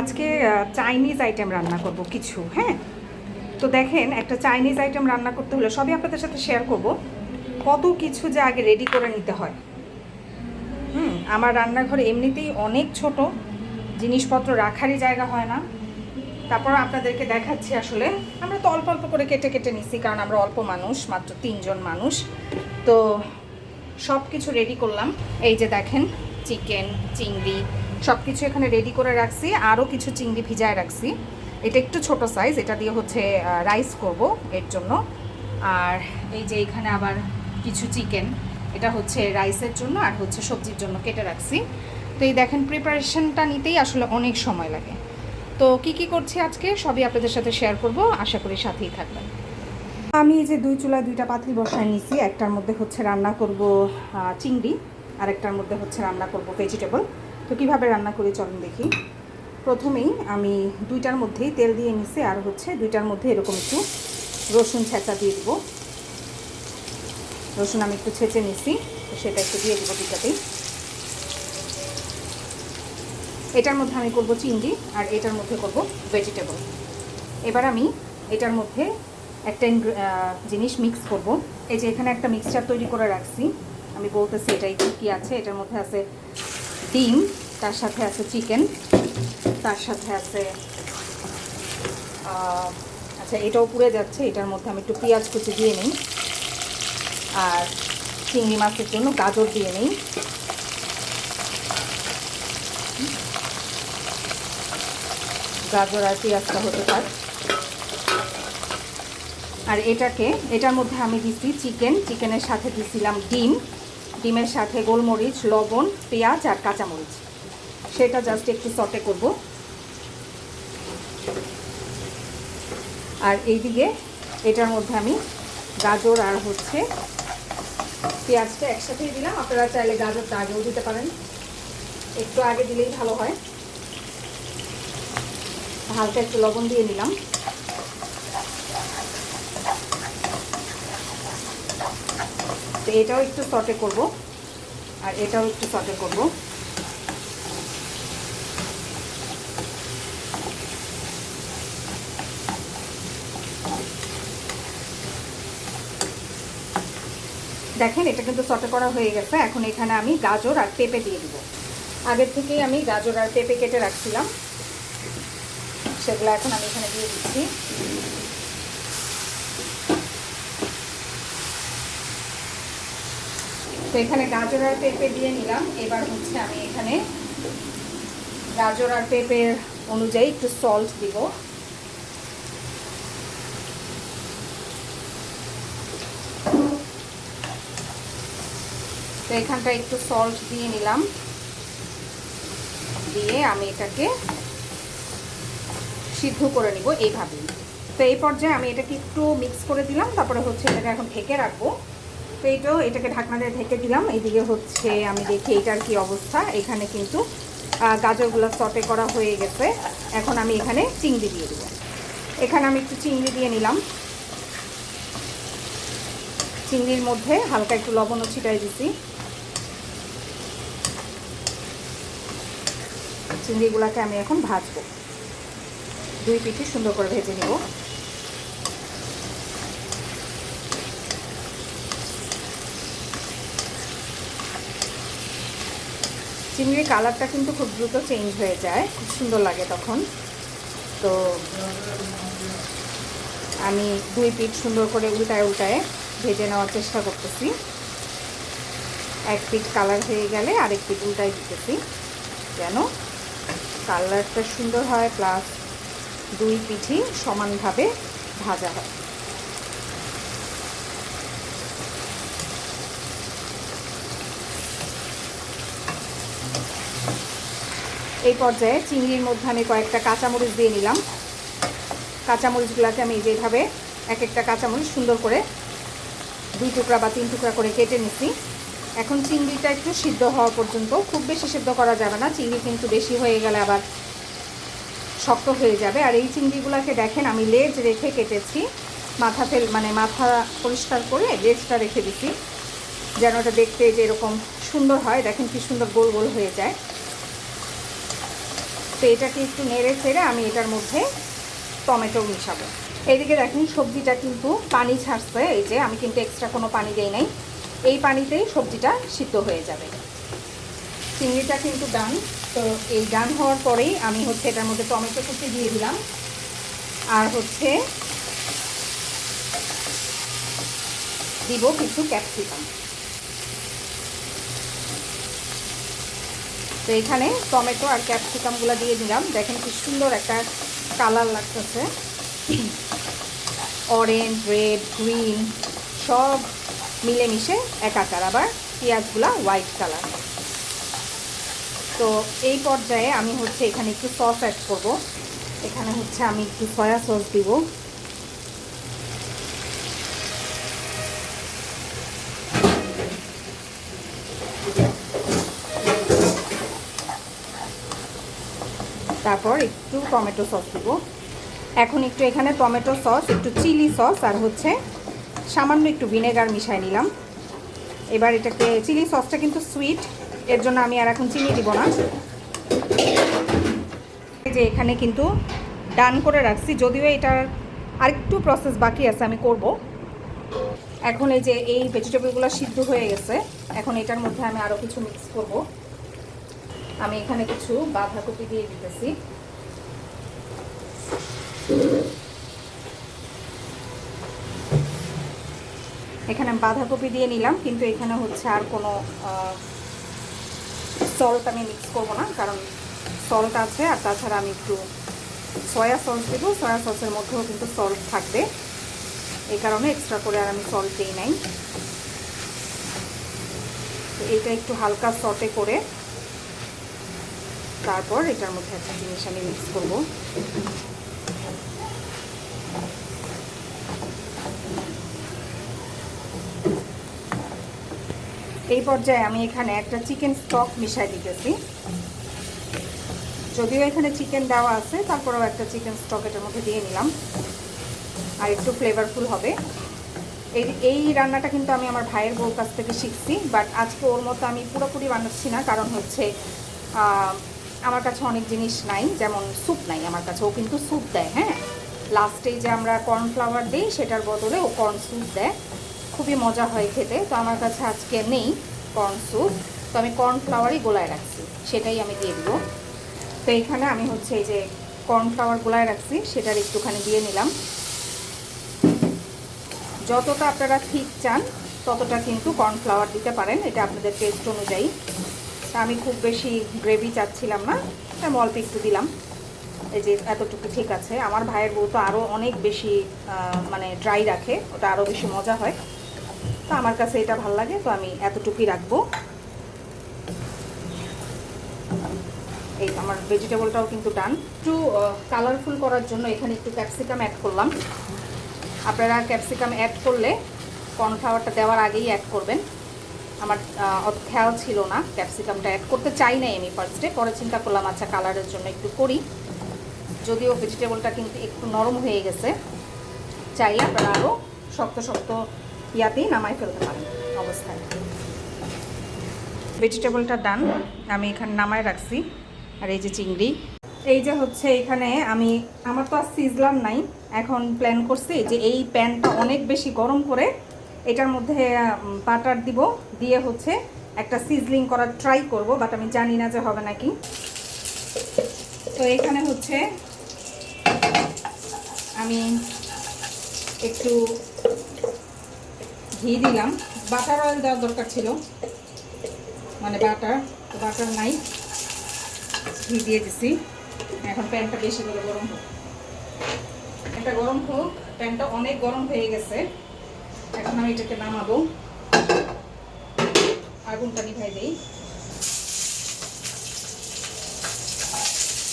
আজকে Chinese item রান্না করব কিছু, হ্যাঁ। তো দেখেন, একটা চাইনিজ আইটেম রান্না করতে হলে সবই আপনাদের সাথে শেয়ার করব, কত কিছু যে আগে রেডি করে নিতে হয়। আমার রান্নাঘর এমনিতেই অনেক ছোট, জিনিসপত্র রাখারই জায়গা হয় না। তারপর আপনাদেরকে দেখাচ্ছি, আসলে আমরা তো অল্প অল্প করে কেটে কেটে নিছি, কারণ আমরা অল্প মানুষ, মাত্র 3 জন মানুষ। তো সব কিছু রেডি করলাম। এই যে দেখেন, চিকেন, চিংড়ি সব কিছু এখানে রেডি করে রাখছি। আরও কিছু চিংড়ি ভিজায় রাখছি। এটা একটু ছোট সাইজ, এটা দিয়ে হচ্ছে রাইস করব এর জন্য। আর এই যে এখানে আবার কিছু চিকেন, এটা হচ্ছে রাইসের জন্য আর হচ্ছে সবজির জন্য কেটে রাখছি। তো এই দেখেন, প্রিপারেশনটা নিতেই আসলে অনেক সময় লাগে। তো কি কি করছি আজকে সবই আপনাদের সাথে শেয়ার করব, আশা করি সাথেই থাকবেন। আমি এই যে 2 চুলায় 2টা পাতিল বসায় নিছি। একটার মধ্যে হচ্ছে রান্না করব চিংড়ি, আর একটার মধ্যে হচ্ছে রান্না করব ভেজিটেবল। তো কিভাবে রান্না করি চলুন দেখি। প্রথমেই আমি 2টার মধ্যেই তেল দিয়ে নিছি, আর হচ্ছে 2টার মধ্যে এরকম একটু রসুন ছেঁচা দিয়ে দিব। রসুন আমি একটু ছেঁচে নিছি, তো সেটা একটু দিয়ে দেবো 2টাতেই। এটার মধ্যে আমি করব চিংড়ি, আর এটার মধ্যে করব ভেজিটেবল। এবার আমি এটার মধ্যে একটা জিনিস মিক্স করব। এই যে এখানে একটা মিক্সচার তৈরি করে রাখছি, আমি বলতেছি এটাই কি আছে। এটার মধ্যে আছে ডিম, তার সাথে আছে চিকেন, তার সাথে আছে আচ্ছা এটাও পুড়ে যাচ্ছে, এটার মধ্যে আমি একটু পেঁয়াজ কুচি দিয়ে নিই, আর চিংড়ি মাছের জন্য গাজর দিয়ে নিই। গাজর আর পেঁয়াজটা হতে পারে। আর এটার মধ্যে আমি দিচ্ছি চিকেন, চিকেনের সাথে দিছিলাম ডিম, ডিমের সাথে গোলমরিচ, লবণ, পেঁয়াজ আর কাঁচামরিচ। সেটা জাস্ট একটু সটে করব। আর এইদিকে এটার মধ্যে আমি গাজর আর হচ্ছে পেঁয়াজটা একসাথেই দিলাম। আপনারা চাইলে গাজরটা আগেও দিতে পারেন, একটু আগে দিলেই ভালো হয়। হালকা একটু লবণ দিয়ে নিলাম। তো এটাও একটু সটে করব, আর এটাও একটু সটে করব। দেখেন, এটা কিন্তু সটে করা হয়ে গেছে। এখন এখানে আমি গাজর আর পেঁপে দিয়ে দিব। আগের থেকেই আমি গাজর আর পেঁপে কেটে রাখছিলাম, সেগুলো এখন আমি এখানে দিয়ে দিচ্ছি। তো এখানে গাজর আর পেঁপে দিয়ে নিলাম। এবার হচ্ছে আমি এখানে গাজর আর পেঁপের অনুযায়ী একটু সল্ট দিব। তো এখানটা একটু সল্ট দিয়ে নিলাম, দিয়ে আমি এটাকে সিদ্ধ করে নিব এইভাবেই। তো এই পর্যায়ে আমি এটাকে একটু মিক্স করে দিলাম, তারপরে হচ্ছে এটাকে এখন ঢেকে রাখবো। তো এটাকে ঢাকনা দিয়ে ঢেকে দিলাম। এইদিকে হচ্ছে আমি দেখি এটার কি অবস্থা। এখানে কিন্তু গাজরগুলো সটে করা হয়ে গেছে। এখন আমি এখানে চিংড়ি দিয়ে দেবো। এখানে আমি একটু চিংড়ি দিয়ে নিলাম। চিংড়ির মধ্যে হালকা একটু লবণও ছিটাই দিছি। চিংড়িগুলোকে আমি এখন ভাজবো, 2 পিঠে সুন্দর করে ভেজে নিব। চিংড়ির কালারটা কিন্তু খুব দ্রুত চেঞ্জ হয়ে যায়, খুব সুন্দর লাগে তখন। তো আমি 2 পিঠ সুন্দর করে উল্টায় উল্টায় ভেজে নেওয়ার চেষ্টা করতেছি। এক পিঠ কালার হয়ে গেলে আরেক পিঠ উল্টায় দিতেছি, যেন কালারটা সুন্দর হয়, প্লাস 2 পিঠই সমানভাবে ভাজা হয়। এই পর্যায়ে চিংড়ির মধ্যে আমি কয়েকটা কাঁচামরিচ দিয়ে নিলাম। কাঁচামরিচগুলোকে আমি যেভাবে এক একটা কাঁচামরিচ সুন্দর করে 2 টুকরা বা 3 টুকরা করে কেটে নিছি। এখন চিংড়িটা একটু সিদ্ধ হওয়া পর্যন্ত, খুব বেশি সিদ্ধ করা যাবে না, চিংড়ি কিন্তু বেশি হয়ে গেলে আবার শক্ত হয়ে যাবে। আর এই চিংড়িগুলোকে দেখেন আমি লেজ রেখে কেটেছি, মাথা পরিষ্কার করে লেজটা রেখে দিছি, যেন ওটা দেখতে যে এরকম সুন্দর হয়। দেখেন কি সুন্দর গোল গোল হয়ে যায়। তো এটাকে একটু নেড়ে চেড়ে আমি এটার মধ্যে টমেটো মিশাবো। এইদিকে দেখুন সবজিটা কিন্তু পানি ছাড়ছে, এই যে আমি কিন্তু এক্সট্রা কোনো পানি দেই নাই, এই পানিতেই সবজিটা সিদ্ধ হয়ে যাবে। চিংড়িটা কিন্তু ডান। তো এই ডান হওয়ার পরেই আমি হচ্ছে এটার মধ্যে টমেটো কুচি দিয়ে দিলাম, আর হচ্ছে দিব কিছু ক্যাপসিকাম। তো এখানে টমেটো আর ক্যাপসিকামগুলো দিয়ে দিলাম। দেখেন কি সুন্দর একটা কালার লাগতেছে, অরেঞ্জ, রেড, গ্রিন সব মিলেমিশে একাকার, আবার পেঁয়াজগুলা হোয়াইট কালার। তো এই পর্যায়ে আমি হচ্ছে এখানে একটু সস অ্যাড করব। এখানে হচ্ছে আমি একটু সয়া সস দিব, তারপর একটু টমেটো সস দিব। এখন একটু এখানে টমেটো সস, একটু চিলি সস আর হচ্ছে সামান্য একটু ভিনেগার মিশাই নিলাম। এবার এটাকে, চিলি সসটা কিন্তু সুইট, এর জন্য আমি আর এখন চিনি দিব না। এই যে এখানে কিন্তু ডান করে রাখছি, যদিও এটার আরেকটু প্রসেস বাকি আছে, আমি করব। এখন এই যে এই ভেজিটেবলগুলো সিদ্ধ হয়ে গেছে, এখন এটার মধ্যে আমি আরও কিছু মিক্স করব। আমি এখানে কিছু বাঁধাকপি দিয়ে দিতেছি। এখানে বাঁধাকপি দিয়ে নিলাম, কিন্তু এখানে হচ্ছে আর কোনো সল্ট আমি মিক্স করব না, কারণ সল্ট আছে। আর তাছাড়া আমি একটু সয়া সস দেবো, সয়া সসের মধ্যেও কিন্তু সল্ট থাকবে, এই কারণে এক্সট্রা করে আর আমি সল্ট দিই নাই। তো এইটা একটু হালকা সটে করে তারপর এটার মধ্যে একটা জিনিস আমি মিক্স করব। এই পর্যায়ে আমি এখানে একটা চিকেন স্টক মিশাই দিতেছি, যদিও এখানে চিকেন দেওয়া আছে, তারপরেও একটা চিকেন স্টক এটার মধ্যে দিয়ে নিলাম, আর একটু ফ্লেভারফুল হবে। এই রান্নাটা কিন্তু আমি আমার ভাইয়ের বউর কাছ থেকে শিখছি, বাট আজকে ওর মতো আমি পুরোপুরি বানাচ্ছি না, কারণ হচ্ছে আমার কাছে অনেক জিনিস নাই, যেমন স্যুপ নাই আমার কাছে। ও কিন্তু স্যুপ দেয়, হ্যাঁ, লাস্টে যে আমরা কর্নফ্লাওয়ার দিই সেটার বদলে ও কর্ন স্যুপ দেয়, খুবই মজা হয় খেতে। তো আমার কাছে আজকে নেই কর্ন স্যুপ, তো আমি কর্নফ্লাওয়ারই গোলায় রাখছি, সেটাই আমি দিয়ে দিব। তো এখানে আমি হচ্ছে এই যে কর্নফ্লাওয়ার গোলায় রাখছি সেটার একটুখানি দিয়ে নিলাম। যতটা আপনারা ঠিক চান ততটা কিন্তু কর্নফ্লাওয়ার দিতে পারেন, এটা আপনাদের টেস্ট অনুযায়ী। তা আমি খুব বেশি গ্রেভি চাচ্ছিলাম না, আমি অল্প একটু দিলাম। এই যে এতটুকু ঠিক আছে। আমার ভাইয়ের বউ তো আরও অনেক বেশি মানে ড্রাই রাখে, ওটা আরও বেশি মজা হয়। তো আমার কাছে এটা ভালো লাগে, তো আমি এতটুকুই রাখবো। এই আমার ভেজিটেবলটাও কিন্তু ডান। একটু কালারফুল করার জন্য এখানে একটু ক্যাপসিকাম অ্যাড করলাম। আপনারা ক্যাপসিকাম অ্যাড করলে কর্নফ্লাওয়ারটা দেওয়ার আগেই অ্যাড করবেন। আমার অত খেয়াল ছিল না, ক্যাপসিকামটা অ্যাড করতে চাই নাই আমি ফার্স্টে, পরে চিন্তা করলাম আচ্ছা কালারের জন্য একটু করি। যদিও ভেজিটেবলটা কিন্তু একটু নরম হয়ে গেছে, চাইলে আপনারা আরও শক্ত শক্ত ইয়াতেই নামাই ফেলতে পারেন অবস্থায়। ভেজিটেবলটা ডান, আমি এখানে নামায় রাখছি। আর এই যে চিংড়ি, এই যে হচ্ছে এখানে আমি, আমার তো আর সিজলার নাই, এখন প্ল্যান করছি যে এই প্যানটা অনেক বেশি গরম করে এটার মধ্যে বাটার দিব, দিয়ে হচ্ছে একটা সিজলিং করার ট্রাই করব, বাট আমি জানি না যে হবে নাকি। তো এখানে হচ্ছে আমি একটু ঘি দিলাম, বাটার অয়েল দেওয়ার দরকার ছিল, মানে বাটার, তো বাটার নাই, ঘি দিয়ে দিছি। এখন প্যানটা বেশি করে গরম হোক, এটা গরম হোক, প্যানটা অনেক গরম হয়ে গেছে। এখন আমি এটাকে নামাবো, আগুনটা নিভাই দিই।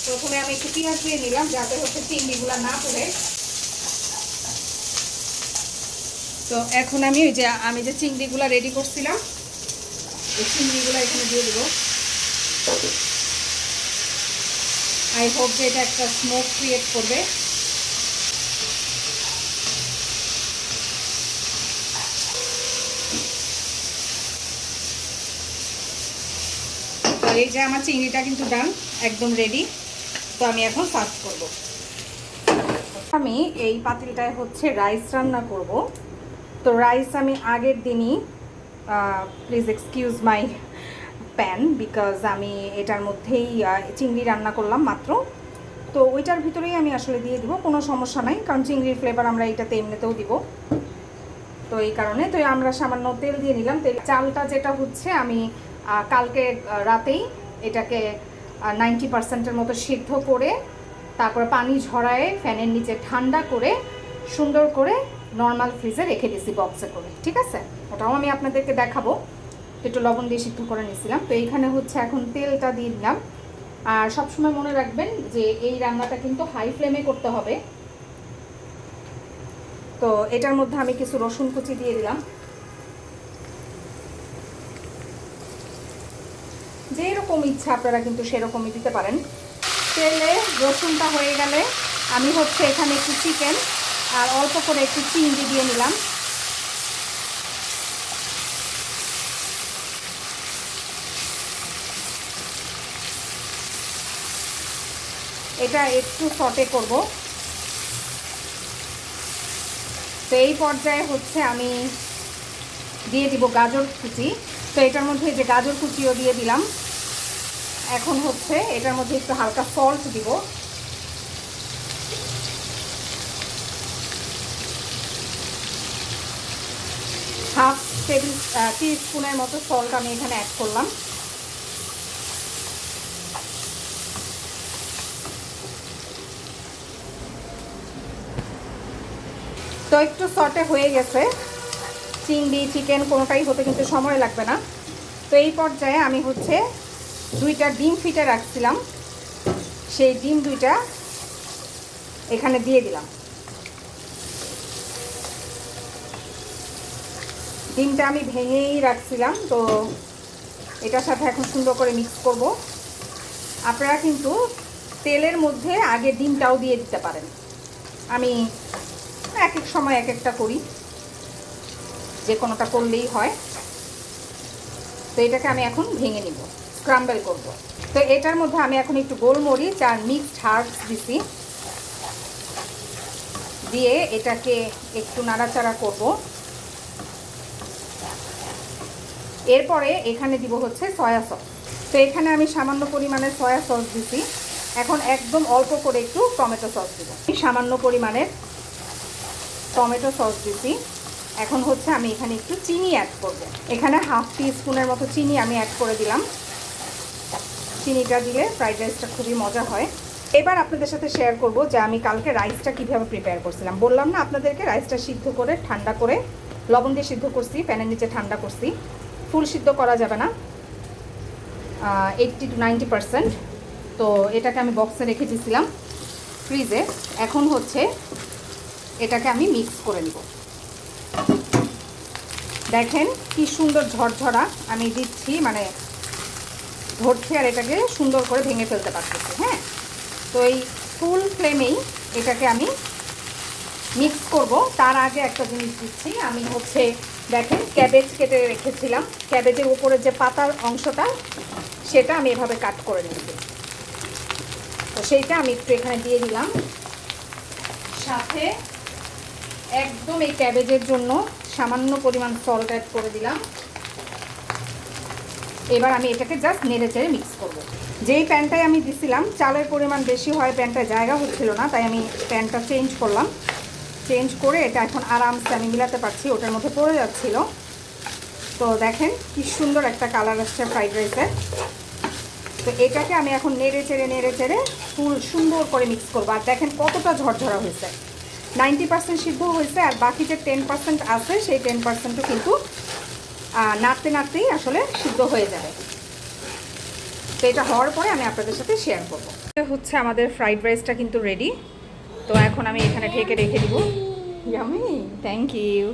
প্রথমে আমি একটু পেঁয়াজ দিয়ে নিলাম যাতে হচ্ছে চিংড়িগুলো না পড়ে। তো এখন আমি ওই যে যে চিংড়িগুলো রেডি করছিলাম, এই চিংড়িগুলো এখানে দিয়ে দেবো। আই হোপ যে এটা একটা স্মোক ক্রিয়েট করবে। তো এই যে আমার চিংড়িটা কিন্তু ডান, একদম রেডি। তো আমি এখন সার্ভ করব। আমি এই পাতিলটায় হচ্ছে রাইস রান্না করব। তো রাইস আমি আগের দিনই, please excuse my pan, because আমি এটার মধ্যেই চিংড়ি রান্না করলাম মাত্র। তো ওইটার ভিতরেই আমি আসলে দিয়ে দিব, কোনো সমস্যা নাই, কারণ চিংড়ির ফ্লেভার আমরা এটাতে এমনিতেও দিব। তো এই কারণে তো আমরা সামান্য তেল দিয়ে নিলাম। তেল চালটা যেটা হচ্ছে আমি কালকে রাতেই এটাকে 90% মতো সিদ্ধ করে তারপরে পানি ঝরায়ে ফ্যানের নিচে ঠান্ডা করে সুন্দর করে নর্মাল ফ্রিজে রেখে দিয়েছি বক্সে করে, ঠিক আছে? ওটাও আমি আপনাদেরকে দেখাবো। একটু লবণ দিয়ে সিদ্ধ করে নিয়েছিলাম। তো এইখানে হচ্ছে এখন তেলটা দিয়ে দিলাম। আর সবসময় মনে রাখবেন যে এই রান্নাটা কিন্তু হাই ফ্লেমে করতে হবে। তো এটার মধ্যে আমি কিছু রসুন কুচি দিয়ে দিলাম, যেরকম ইচ্ছা আপনারা কিন্তু সেরকমই দিতে পারেন। তেলে রসুনটা হয়ে গেলে আমি হচ্ছে এখানে একটু চিকেন আর অল্প করে একটু চিংড়ি দিয়ে নিলাম। এটা একটু সটে করব। তো এই পর্যায়ে হচ্ছে আমি দিয়ে দিব গাজর কুচি। তো এটার মধ্যে যে গাজর কুচিও দিয়ে দিলাম। এখন হচ্ছে এটার মধ্যে একটু হালকা সল্ট দিব। হাফ টেবিল টিস্পুনের মতো সল্ট আমি এখানে অ্যাড করলাম। তো একটু সটে হয়ে গেছে, চিংড়ি চিকেন কোনোটাই হতে কিন্তু সময় লাগবে না। তো এই পর্যায়ে আমি হচ্ছে 2টা ডিম ফিটে রাখছিলাম, সেই ডিম 2টা এখানে দিয়ে দিলাম। ডিমটা আমি ভেঙেই রাখছিলাম। তো এটার সাথে এখন সুন্দর করে মিক্স করব। আপনারা কিন্তু তেলের মধ্যে আগে ডিমটাও দিয়ে দিতে পারেন। আমি এক এক সময় এক একটা করি, যে কোনোটা করলেই হয়। তো এটাকে আমি এখন ভেঙে নিব, স্ক্রাম্বল করব। তো এটার মধ্যে আমি এখন একটু গোলমরিচ আর মিক্সড হার্বস দিছি, দিয়ে এটাকে একটু নাড়াচাড়া করব। এরপরে এখানে দিব হচ্ছে সয়া সস। তো এখানে আমি সামান্য পরিমাণে সয়া সস দিছি। এখন একদম অল্প করে একটু টমেটো সস দিব। সামান্য পরিমাণের টমেটো সস দিছি। এখন হচ্ছে আমি এখানে একটু চিনি অ্যাড করব। এখানে হাফ টিস্পুনের মতো চিনি আমি অ্যাড করে দিলাম। চিনিটা দিলে ফ্রাইড রাইসটা খুবই মজা হয়। এবার আপনাদের সাথে শেয়ার করব যে আমি কালকে রাইসটা কিভাবে প্রিপেয়ার করছিলাম। বললাম না আপনাদেরকে, রাইসটা সিদ্ধ করে ঠান্ডা করে লবণ দিয়ে সিদ্ধ করছি, প্যানের নিচে ঠান্ডা করছি। ফুল সিদ্ধ করা যাবে না, 80 to 90%। তো এটাকে আমি বক্সে রেখে দিয়েছিলাম ফ্রিজে। এখন হচ্ছে এটাকে আমি মিক্স করে নিব। দেখেন কি সুন্দর ঝরঝরা আমি দিচ্ছি, মানে ধরছি আর এটাকে সুন্দর করে ভেঙে ফেলতে পারতেছি। হ্যাঁ, তো এই ফুল ফ্লেমেই এটাকে আমি মিক্স করব। তার আগে একটা জিনিস দিচ্ছি, আমি হচ্ছে দেখেন ক্যাবেজ কেটে রেখেছিলাম। ক্যাবেজের উপরে যে পাতার অংশটা, সেটা আমি এভাবে কাট করে নিয়েছি। তো সেইটা আমি একটু এখানে দিয়ে দিলাম। সাথে একদম এই ক্যাবেজের জন্য সামান্য পরিমাণ সল্ট অ্যাড করে দিলাম। এবার আমি এটাকে জাস্ট নেড়ে চেড়ে মিক্স করব। যেই প্যানটায় আমি দিছিলাম চালের পরিমাণ বেশি হয়, প্যানটায় জায়গা হচ্ছিল না, তাই আমি প্যানটা চেঞ্জ করলাম। চেঞ্জ করে এটা এখন আরামসে আমি মিলাতে পারছি, ওটার মধ্যে পড়ে যাচ্ছিল। তো দেখেন কি সুন্দর একটা কালার আসছে ফ্রাইড রাইসের। তো এটাকে আমি এখন নেড়ে চেড়ে ফুল সুন্দর করে মিক্স করবো। আর দেখেন কতটা ঝরঝরা হয়েছে, 90% সিদ্ধ হয়েছে। আর বাকি যে 10% আছে, সেই 10%ও কিন্তু নাড়তে নাড়তেই আসলে সিদ্ধ হয়ে যাবে। তো এটা হওয়ার পরে আমি আপনাদের সাথে শেয়ার করবো। এটা হচ্ছে আমাদের ফ্রাইড রাইসটা কিন্তু রেডি। তো এখন আমি এখানে ঢেকে রেখে দিব। Yummy, thank you.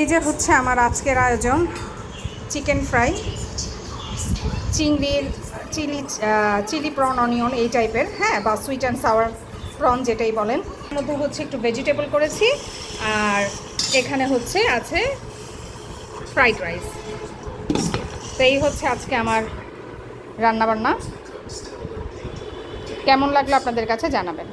এই যে হচ্ছে আমার আজকের আয়োজন, চিকেন ফ্রাই, চিংড়ির চিলি প্রন অনিয়ন এই টাইপের, হ্যাঁ, বা সুইট অ্যান্ড সাওয়ার প্রন যেটাই বলেন। এর মধ্যে হচ্ছে একটু ভেজিটেবল করেছি, আর এখানে হচ্ছে আছে ফ্রাইড রাইস। তো এই হচ্ছে আজকে আমার রান্নাবান্না। কেমন লাগলো আপনাদের কাছে জানাবেন।